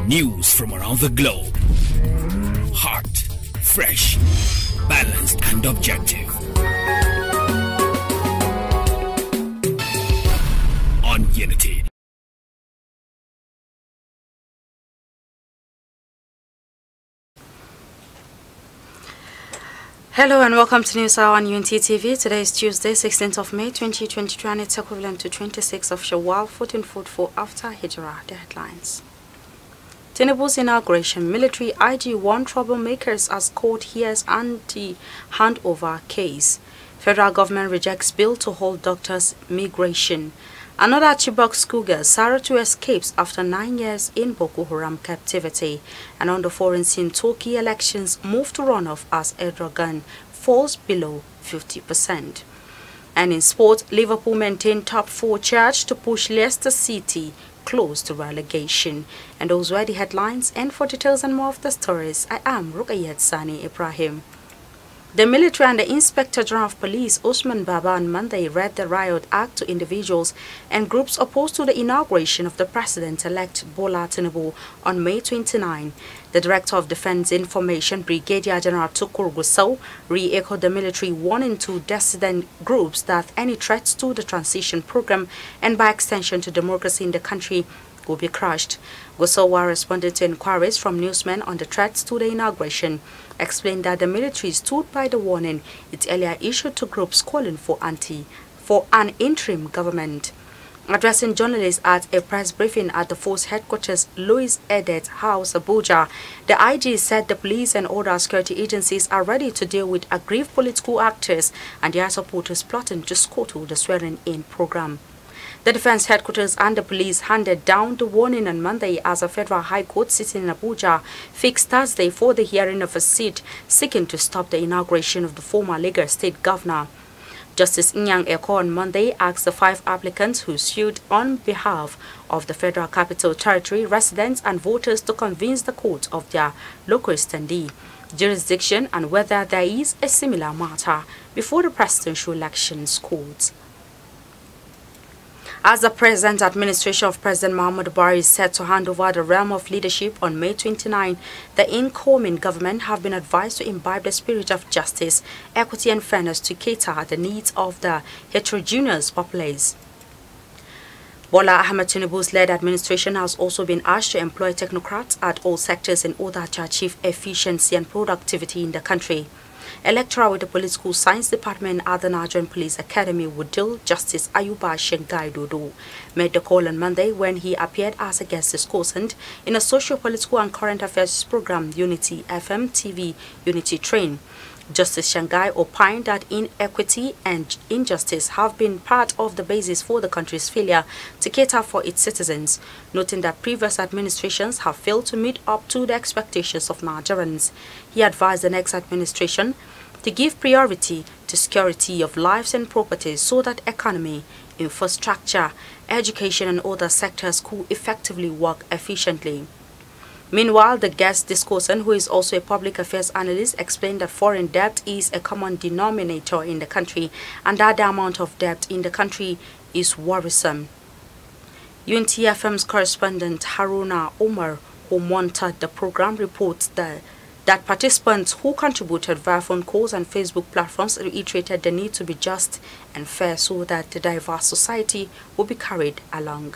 News from around the globe. Hot, fresh, balanced and objective. On Unity. Hello and welcome to News Hour on Unity TV. Today is Tuesday, 16th of May 2022 and it's equivalent to 26th of Shawwal 1444 after Hijrah. The headlines. Tinubu's inauguration. Military IG warned troublemakers as court hears anti-handover case. Federal government rejects bill to hold doctors' migration. Another Chibok schoolgirl, Saratu, escapes after 9 years in Boko Haram captivity. And on the foreign scene, Turkey elections move to runoff as Erdogan falls below 50%. And in sport, Liverpool maintain top 4 charge to push Leicester City close to relegation. And those were the headlines. And for details and more of the stories, I am Rukayat Sani Ibrahim. The military and the Inspector General of Police, Usman Baba, on Monday read the Riot Act to individuals and groups opposed to the inauguration of the President-elect Bola Tinubu on May 29. The Director of Defense Information, Brigadier General Tukur Gusau, re-echoed the military warning to dissident groups that any threats to the transition program and by extension to democracy in the country will be crushed. Gusau responded to inquiries from newsmen on the threats to the inauguration, explained that the military stood by the warning it earlier issued to groups calling for an interim government. Addressing journalists at a press briefing at the force headquarters, Louis Edet House, Abuja, the IG said the police and other security agencies are ready to deal with aggrieved political actors and their supporters plotting to scuttle the swearing-in program. The defense headquarters and the police handed down the warning on Monday as a federal high court sitting in Abuja fixed Thursday for the hearing of a suit seeking to stop the inauguration of the former Lagos State Governor. Justice Nyang Eko on Monday asked the 5 applicants who sued on behalf of the Federal Capital Territory residents and voters to convince the court of their local standee, jurisdiction and whether there is a similar matter before the presidential elections court. As the present administration of President Muhammadu Buhari is set to hand over the realm of leadership on May 29, the incoming government have been advised to imbibe the spirit of justice, equity and fairness to cater the needs of the heterogeneous populace. Bola Ahmed Tinubu's led administration has also been asked to employ technocrats at all sectors in order to achieve efficiency and productivity in the country. A lecturer with the Political Science Department at the Nigerian Police Academy, Wudil Justice Ayuba Shengai Dodo, made the call on Monday when he appeared as a guest discussant in a socio-political and current affairs program, Unity FM TV Unity Train. Justice Shanghai opined that inequity and injustice have been part of the basis for the country's failure to cater for its citizens, noting that previous administrations have failed to meet up to the expectations of Nigerians. He advised the next administration to give priority to security of lives and properties so that economy, infrastructure, education and other sectors could effectively work efficiently. Meanwhile, the guest discussant, who is also a public affairs analyst, explained that foreign debt is a common denominator in the country and that the amount of debt in the country is worrisome. Unity FM's correspondent Haruna Omar, who monitored the program, reports that participants who contributed via phone calls and Facebook platforms reiterated the need to be just and fair so that the diverse society will be carried along.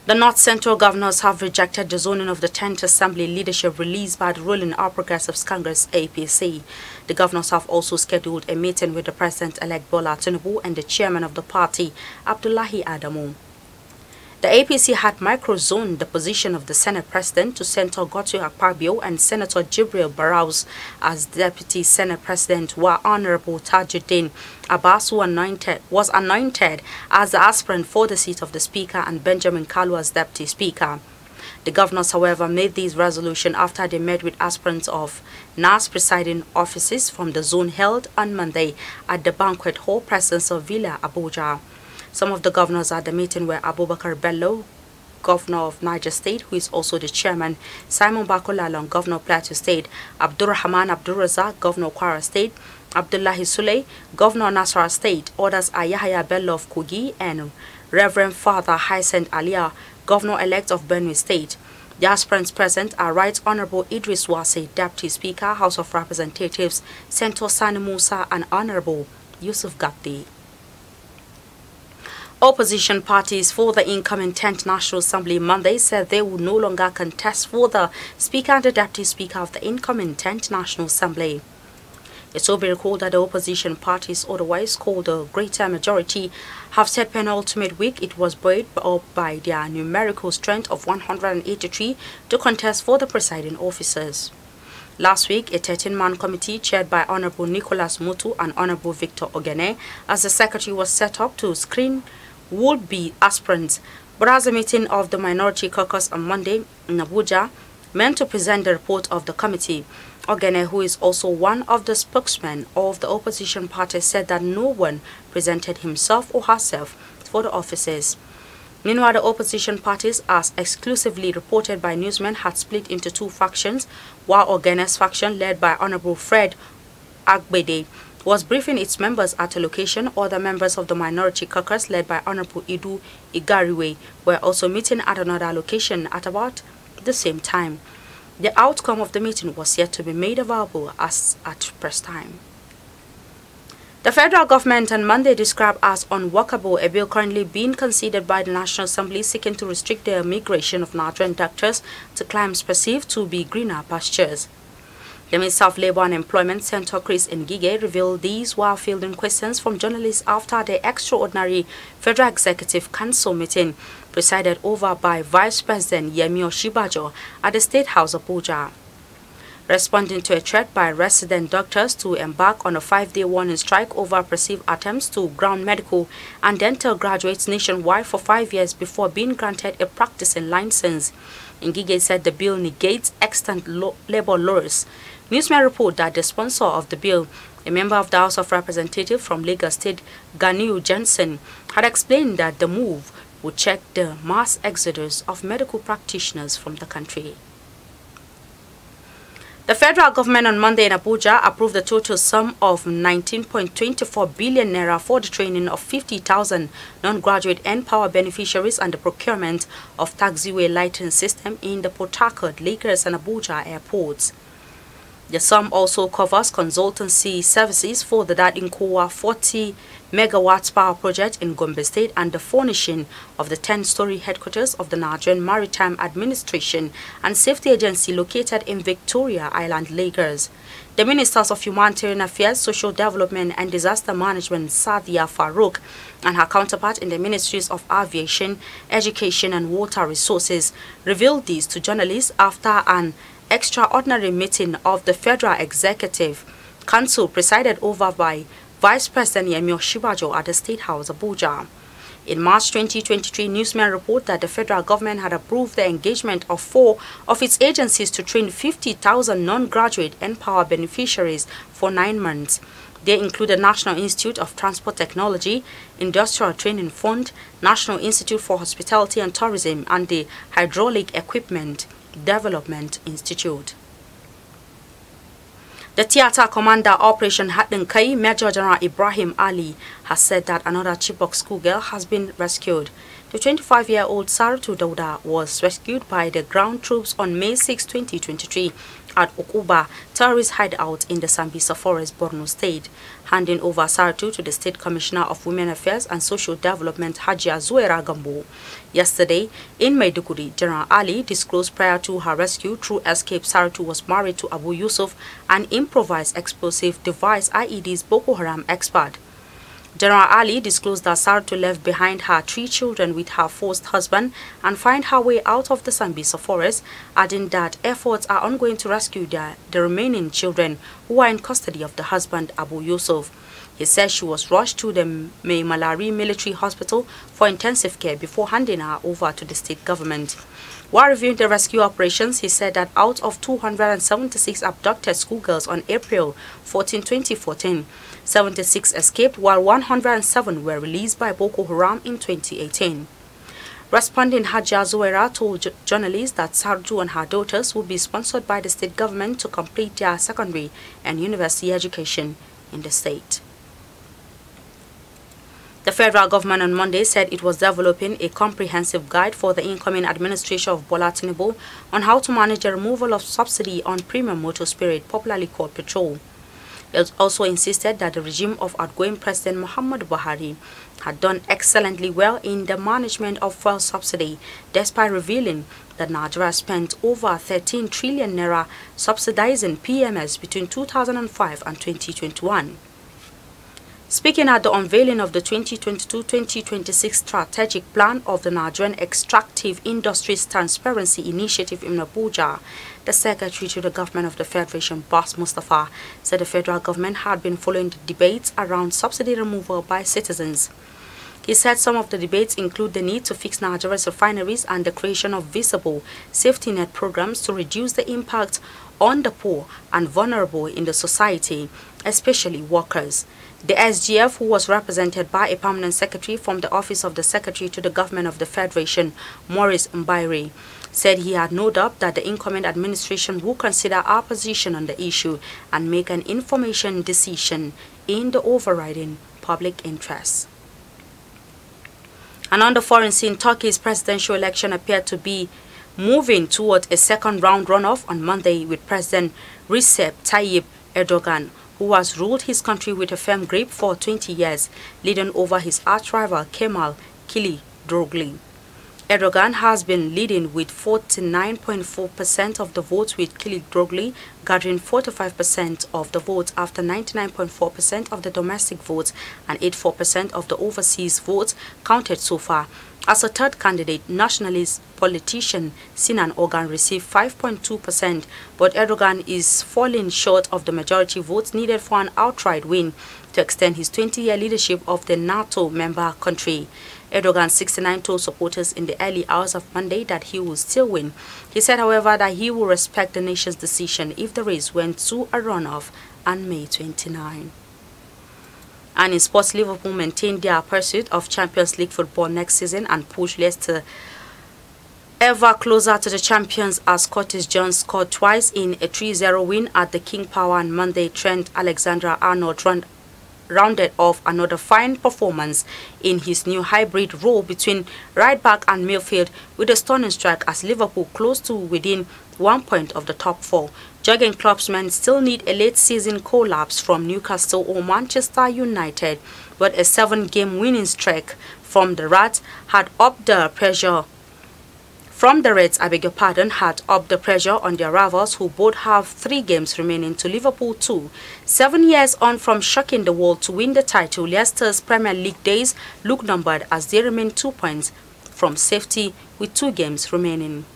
The North Central governors have rejected the zoning of the 10th Assembly leadership released by the ruling All Progressives Congress APC. The governors have also scheduled a meeting with the President-elect Bola Tinubu and the chairman of the party, Abdullahi Adamu. The APC had micro-zoned the position of the Senate President to Senator Godswill Akpabio and Senator Jibril Barrows as Deputy Senate President, while Honorable Tajuddin Abbas was anointed as the aspirant for the seat of the Speaker and Benjamin Kalu as Deputy Speaker. The governors, however, made this resolution after they met with aspirants of NAS presiding offices from the zone held on Monday at the Banquet Hall Presence of Villa, Abuja. Some of the governors at the meeting were Abubakar Bello, Governor of Niger State, who is also the chairman, Simon Bakolalong, Governor of Plateau State, Abdurrahman Abdurrazak, Governor of Kwara State, Abdullahi Sule, Governor of Nasarawa State. Others are Yahya Bello of Kogi and Reverend Father Hyacinth Alia, Governor-elect of Benue State. The aspirants present are Right Honorable Idris Wase, Deputy Speaker, House of Representatives, Senator Sani Musa, and Honorable Yusuf Gatti. Opposition parties for the incoming 10th National Assembly Monday said they would no longer contest for the Speaker and the Deputy Speaker of the incoming 10th National Assembly. It will be recalled that the opposition parties, otherwise called the Greater Majority, have said penultimate week it was buoyed up by their numerical strength of 183 to contest for the presiding officers. Last week, a 13-man committee chaired by Honorable Nicholas Mutu and Honorable Victor Ogene as the secretary was set up to screen would-be aspirants, but as a meeting of the Minority Caucus on Monday in Abuja meant to present the report of the committee, Ogene, who is also one of the spokesmen of the opposition party, said that no one presented himself or herself for the offices. Meanwhile, the opposition parties, as exclusively reported by newsmen, had split into two factions, while Ogene's faction, led by Honorable Fred Agbede, was briefing its members at a location. Other members of the Minority Caucus, led by Honorable Idu Igariwe, were also meeting at another location at about the same time. The outcome of the meeting was yet to be made available as at press time. The federal government on Monday described as unworkable a bill currently being considered by the National Assembly seeking to restrict the migration of Nigerian doctors to climes perceived to be greener pastures. The Minister of Labour and Employment, Senator Chris Ngige, revealed these while fielding questions from journalists after the extraordinary Federal Executive Council meeting presided over by Vice President Yemi Osinbajo at the State House of Abuja. Responding to a threat by resident doctors to embark on a 5-day warning strike over perceived attempts to ground medical and dental graduates nationwide for 5 years before being granted a practicing license, Ngige said the bill negates extant labor laws. Newsmen report that the sponsor of the bill, a member of the House of Representatives from Lagos State, Ganiu Jensen, had explained that the move would check the mass exodus of medical practitioners from the country. The federal government on Monday in Abuja approved the total sum of 19.24 billion naira for the training of 50,000 non-graduate N-Power beneficiaries and the procurement of taxiway lighting system in the Port Harcourt, Lagos and Abuja airports. The sum also covers consultancy services for the Dadinkowa 40 megawatts power project in Gombe State and the furnishing of the 10-story headquarters of the Nigerian Maritime Administration and Safety Agency located in Victoria Island, Lagos. The Ministers of Humanitarian Affairs, Social Development and Disaster Management, Sadia Farouk, and her counterpart in the Ministries of Aviation, Education and Water Resources revealed these to journalists after an extraordinary meeting of the Federal Executive Council presided over by Vice President Yemi Osinbajo at the State House, Abuja. In March 2023, newsmen report that the federal government had approved the engagement of 4 of its agencies to train 50,000 non-graduate N-Power beneficiaries for 9 months. They include the National Institute of Transport Technology, Industrial Training Fund, National Institute for Hospitality and Tourism, and the Hydraulic Equipment Development Institute. The theater commander Operation Haɗin Kai, Major General Ibrahim Ali, has said that another Chibok schoolgirl has been rescued. The 25-year-old Saratu Dauda was rescued by the ground troops on May 6, 2023 at Okuba terrorist hideout in the Sambisa Forest, Borno State, handing over Saratu to the State Commissioner of Women Affairs and Social Development, Hajia Zuera Gambo. Yesterday, in Maiduguri, General Ali disclosed prior to her rescue through escape Saratu was married to Abu Yusuf, an improvised explosive device IED's Boko Haram expert. General Ali disclosed that Saratu left behind her 3 children with her first husband and find her way out of the Sambisa forest, adding that efforts are ongoing to rescue the remaining children who are in custody of the husband, Abu Yusuf. He says she was rushed to the Malari Military Hospital for intensive care before handing her over to the state government. While reviewing the rescue operations, he said that out of 276 abducted schoolgirls on April 14, 2014, 76 escaped while 107 were released by Boko Haram in 2018. Responding, Hajia Zuera told journalists that Sarju and her daughters would be sponsored by the state government to complete their secondary and university education in the state. The federal government on Monday said it was developing a comprehensive guide for the incoming administration of Bola Tinubu on how to manage the removal of subsidy on premium motor spirit, popularly called petrol. It also insisted that the regime of outgoing President Muhammadu Buhari had done excellently well in the management of fuel subsidy, despite revealing that Nigeria spent over 13 trillion naira subsidizing PMS between 2005 and 2021. Speaking at the unveiling of the 2022-2026 strategic plan of the Nigerian Extractive Industries Transparency Initiative in Abuja, the Secretary to the Government of the Federation, Boss Mustafa, said the federal government had been following the debates around subsidy removal by citizens. He said some of the debates include the need to fix Nigeria's refineries and the creation of visible safety net programs to reduce the impact on the poor and vulnerable in the society, especially workers. The SGF, who was represented by a permanent secretary from the Office of the Secretary to the Government of the Federation, Maurice Mbaire, said he had no doubt that the incoming administration will consider our position on the issue and make an information decision in the overriding public interest. And on the foreign scene, Turkey's presidential election appeared to be moving toward a second-round runoff on Monday, with President Recep Tayyip Erdogan, who has ruled his country with a firm grip for 20 years, leading over his arch-rival Kemal Kılıçdaroğlu. Erdogan has been leading with 49.4% of the votes, with Kılıçdaroğlu gathering 45% of the votes after 99.4% of the domestic votes and 84% of the overseas votes counted so far. As a third candidate, nationalist politician Sinan Ogan received 5.2%, but Erdogan is falling short of the majority votes needed for an outright win to extend his 20-year leadership of the NATO member country. Erdogan, 69, told supporters in the early hours of Monday that he will still win. He said, however, that he will respect the nation's decision if the race went to a runoff on May 29. And in sports, Liverpool maintained their pursuit of Champions League football next season and pushed Leicester ever closer to the champions as Curtis Jones scored twice in a 3-0 win at the King Power on Monday. Trent Alexander-Arnold rounded off another fine performance in his new hybrid role between right back and midfield with a stunning strike as Liverpool close to within 1 point of the top four. Jurgen Klopp's men still need a late-season collapse from Newcastle or Manchester United, but a 7-game winning streak from the Reds had upped the pressure. Had upped the pressure on their rivals, who both have 3 games remaining to Liverpool 2. 7 years on from shocking the world to win the title, Leicester's Premier League days look numbered as they remain 2 points from safety with 2 games remaining.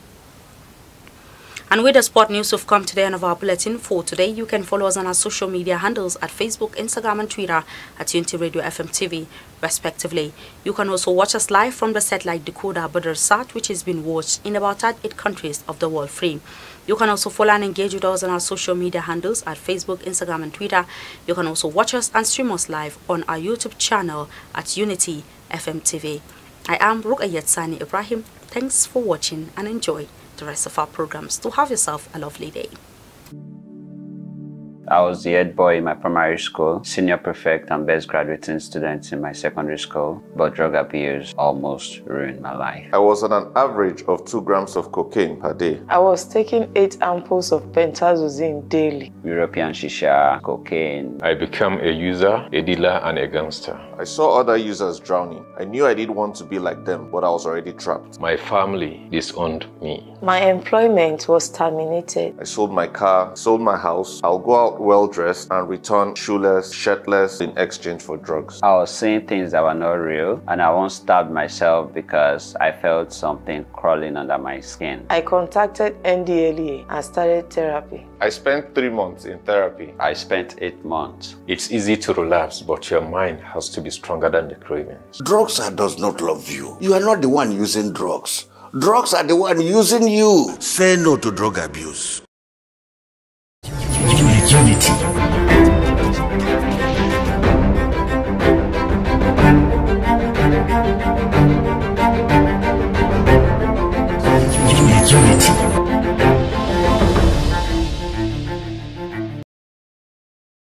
And with the sport news, we've come to the end of our bulletin for today. You can follow us on our social media handles at Facebook, Instagram and Twitter at Unity Radio FM TV, respectively. You can also watch us live from the satellite decoder Badarsat, which has been watched in about 8 countries of the world free. You can also follow and engage with us on our social media handles at Facebook, Instagram and Twitter. You can also watch us and stream us live on our YouTube channel at Unity FM TV. I am Rukayat Sani Ibrahim. Thanks for watching and enjoy the rest of our programs. To have yourself a lovely day. I was the head boy in my primary school, senior prefect and best graduating student in my secondary school, but drug abuse almost ruined my life. I was on an average of 2 grams of cocaine per day. I was taking 8 ampoules of pentazosine daily. European shisha, cocaine. I became a user, a dealer and a gangster. I saw other users drowning. I knew I didn't want to be like them, but I was already trapped. My family disowned me. My employment was terminated. I sold my car, sold my house. I'll go out well-dressed and return shoeless, shirtless in exchange for drugs. I was seeing things that were not real, and I once stabbed myself because I felt something crawling under my skin. I contacted NDLEA and started therapy. I spent 3 months in therapy. I spent 8 months. It's easy to relapse, but your mind has to be stronger than the cravings. Drugs does not love you. You are not the one using drugs. Drugs are the one using you. Say no to drug abuse.